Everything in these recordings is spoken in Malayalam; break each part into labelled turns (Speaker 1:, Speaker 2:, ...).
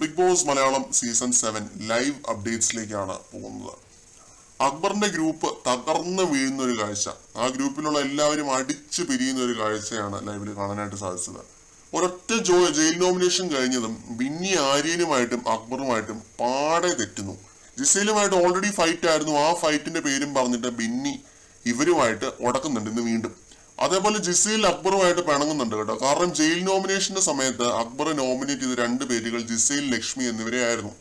Speaker 1: Big Boss Malayalam season 7 live അപ്ഡേറ്റ്സിലേക്കാണ് പോകുന്നത്. അക്ബറിന്റെ ഗ്രൂപ്പ് തകർന്ന് വീഴുന്ന ഒരു കാഴ്ച, ആ ഗ്രൂപ്പിലുള്ള എല്ലാവരും അടിച്ചു പിരിയുന്ന ഒരു കാഴ്ചയാണ് ലൈവിൽ കാണാനായിട്ട് സാധിച്ചത്. ഒരൊറ്റ ജയിൽ നോമിനേഷൻ കഴിഞ്ഞതും ബിന്നി ആര്യനുമായിട്ടും അക്ബറുമായിട്ടും പാടെ തെറ്റുന്നു. ജിസയിലുമായിട്ട് ഓൾറെഡി ഫൈറ്റ് ആയിരുന്നു, ആ ഫൈറ്റിന്റെ പേരും പറഞ്ഞിട്ട് ബിന്നി ഇവരുമായിട്ട് ഉടക്കുന്നുണ്ട് ഇന്ന് വീണ്ടും. അതേപോലെ ജിസയിൽ അക്ബറുമായിട്ട് പിണങ്ങുന്നുണ്ട് കേട്ടോ. കാരണം ജയിൽ നോമിനേഷന്റെ സമയത്ത് അക്ബർ നോമിനേറ്റ് ചെയ്ത 2 പേരുകൾ ജിസയിൽ, ലക്ഷ്മി എന്നിവരെയായിരുന്നു.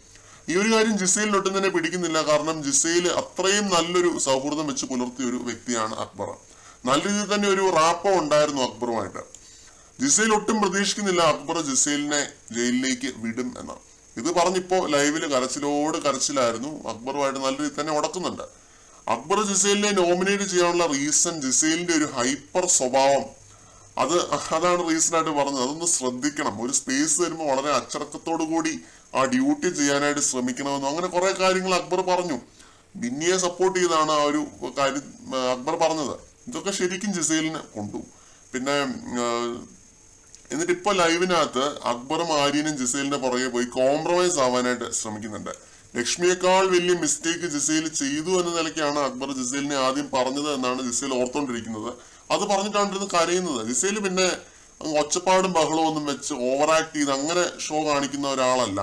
Speaker 1: ഈ ഒരു കാര്യം ജിസയിൽ ഒട്ടും തന്നെ പിടിക്കുന്നില്ല. കാരണം ജിസയിൽ അത്രയും നല്ലൊരു സൗഹൃദം വെച്ച് പുലർത്തിയ ഒരു വ്യക്തിയാണ് അക്ബർ. നല്ല രീതിയിൽ തന്നെ ഒരു റാപ്പോ ഉണ്ടായിരുന്നു അക്ബറുമായിട്ട്. ജിസയിൽ ഒട്ടും പ്രതീക്ഷിക്കുന്നില്ല അക്ബർ ജിസയിലിനെ ജയിലിലേക്ക് വിടും എന്ന്. ഇത് പറഞ്ഞിപ്പോ ലൈവില് കരച്ചിലോട് കരച്ചിലായിരുന്നു. അക്ബറുമായിട്ട് നല്ല രീതിയിൽ തന്നെ ഉടക്കുന്നുണ്ട്. അക്ബർ ജിസയിലിനെ നോമിനേറ്റ് ചെയ്യാനുള്ള റീസൺ ജിസയിലിന്റെ ഒരു ഹൈപ്പർ സ്വഭാവം, അതാണ് റീസൺ ആയിട്ട് പറഞ്ഞത്. അതൊന്ന് ശ്രദ്ധിക്കണം. ഒരു സ്പേസ് വരുമ്പോൾ വളരെ അച്ചടക്കത്തോടു കൂടി ആ ഡ്യൂട്ടി ചെയ്യാനായിട്ട് ശ്രമിക്കണമെന്നും അങ്ങനെ കുറെ കാര്യങ്ങൾ അക്ബർ പറഞ്ഞു. ബിന്നിയെ സപ്പോർട്ട് ചെയ്താണ് ആ ഒരു കാര്യം അക്ബർ പറഞ്ഞത്. ഇതൊക്കെ ശരിക്കും ജിസയിലിനെ കൊണ്ടു. പിന്നെ എന്നിട്ട് ഇപ്പൊ ലൈവിനകത്ത് അക്ബറും ആര്യനും ജിസയിലിന്റെ പുറകെ പോയി കോംപ്രമൈസ് ആവാനായിട്ട് ശ്രമിക്കുന്നുണ്ട്. ലക്ഷ്മിയേക്കാൾ വലിയ മിസ്റ്റേക്ക് ജിസയിൽ ചെയ്തു എന്ന നിലയ്ക്കാണ് അക്ബർ ജിസയിലിനെ ആദ്യം പറഞ്ഞത് എന്നാണ് ജിസയിൽ ഓർത്തോണ്ടിരിക്കുന്നത്. അത് പറഞ്ഞിട്ടാണ് കരയുന്നത്. ജിസയിൽ പിന്നെ ഒച്ചപ്പാടും ബഹളവും ഒന്നും വെച്ച് ഓവർ ആക്ട് ചെയ്ത് അങ്ങനെ ഷോ കാണിക്കുന്ന ഒരാളല്ല.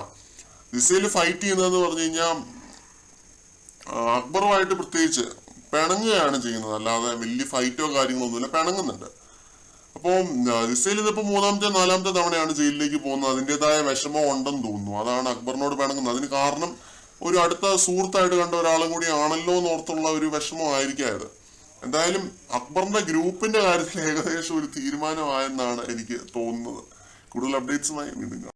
Speaker 1: ജിസയിൽ ഫൈറ്റ് ചെയ്യുന്നതെന്ന് പറഞ്ഞു കഴിഞ്ഞാൽ അക്ബറുമായിട്ട് പ്രത്യേകിച്ച് പിണങ്ങുകയാണ് ചെയ്യുന്നത്, അല്ലാതെ വലിയ ഫൈറ്റോ കാര്യങ്ങളോ ഒന്നുമില്ല, പിണങ്ങുന്നുണ്ട്. അപ്പോൾ ജിസയിൽ ഇതിപ്പോ 3ാമത്തെ 4ാമത്തെ തവണയാണ് ജയിലിലേക്ക് പോകുന്നത്. അതിൻ്റെതായ വിഷമം ഉണ്ടെന്ന് തോന്നുന്നു. അതാണ് അക്ബറിനോട് പിണങ്ങുന്നത്. അതിന് കാരണം ഒരു അടുത്ത സുഹൃത്തായിട്ട് കണ്ട ഒരാളും കൂടി ആണല്ലോ എന്നോർത്തുള്ള ഒരു വിഷമമായിരിക്കും. എന്തായാലും അക്ബറിന്റെ ഗ്രൂപ്പിന്റെ കാര്യത്തിൽ ഏകദേശം ഒരു തീരുമാനമായെന്നാണ് എനിക്ക് തോന്നുന്നത്. കൂടുതൽ അപ്ഡേറ്റ്സുമായി വീണ്ടും കാണാം.